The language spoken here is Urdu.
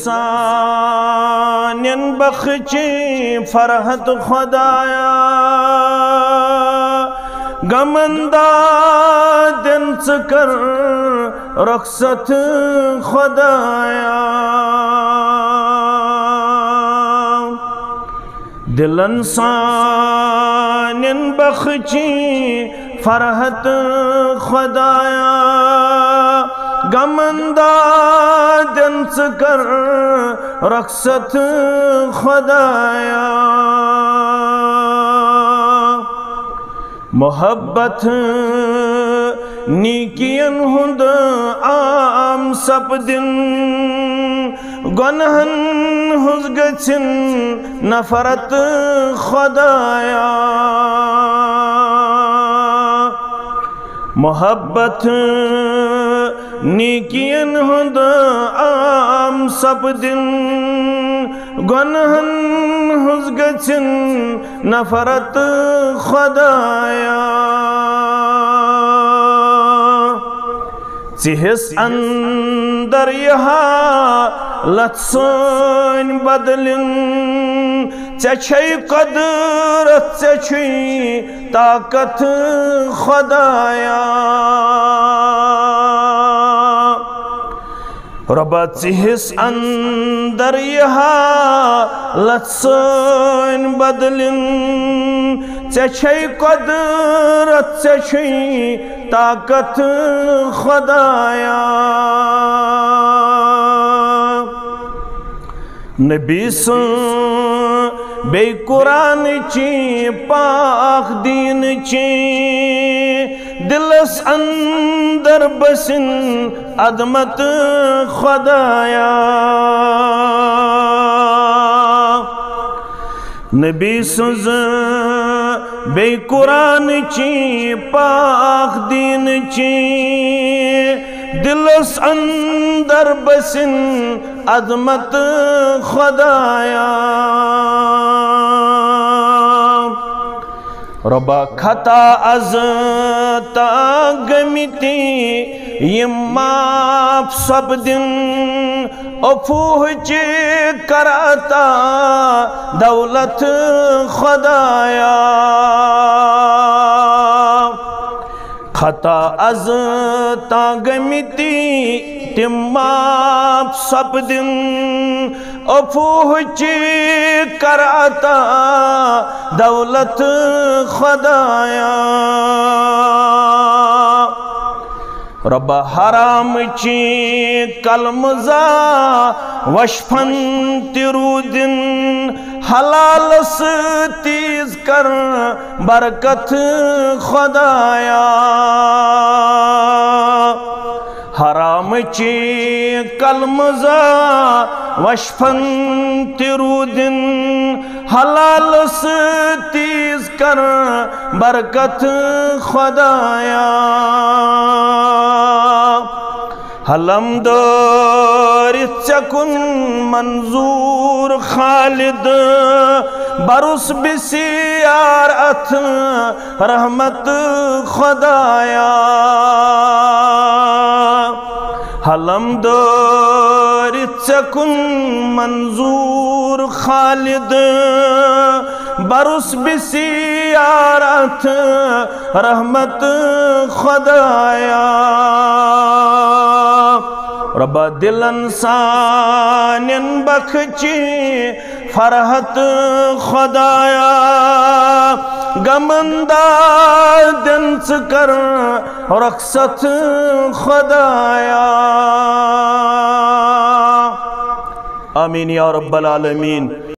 سانین بخچی فرحت خدایا غمندہ دن ثکر رخصت خدایا دلن سانین بخچی فرحت خدایا غمندہ دن ثکر رخصت خدایا محبت نیکین ہند عام سپدن گنہن ہز گچن نفرت خدایا محبت نیکین ہند عام سپدن گنہن ہز گچن نفرت خدایا ژِہِس اندر یہ حالت سٲنۍ بدلن ژےٚ چھے قدرت ژےٚ چھُے طاقت خدایا رۄبا ژِہِس اندر یہ حالت سٲنۍ بدلن ژےٚ چھے قدرت ژےٚ چھُے طاقت خدایا نبی سن بے قرآن چی پاک دین چی دلس اندر بسن عظمت خدایا نبی سن بے قرآن چی پاک دین چی دلس اندر بسن عظمت خدایا ربا خطا از تا گمتی یم معاف سپدن افوہ چی کراتا دولت خدایا خطا از تا گمتی تم معاف سپدن افوہ چی کراتا دولت خدایا ربا حرام چی کلمزا وشفن ترودن حلال ستیز کر برکت خدایا حرام چی کلمزا وشفن ترودن حلال ستیز کر برکت خدایا حلمدارت چکن منظور خالد برس بسیار ات رحمت خدایا حلمدارت چکن منظور خالد برس بسیار ات رحمت خدایا ربا دلن سانین بخچی فرحت خدایا غمندہ دن ثکر رخصت خدایا آمین یا رب العالمین.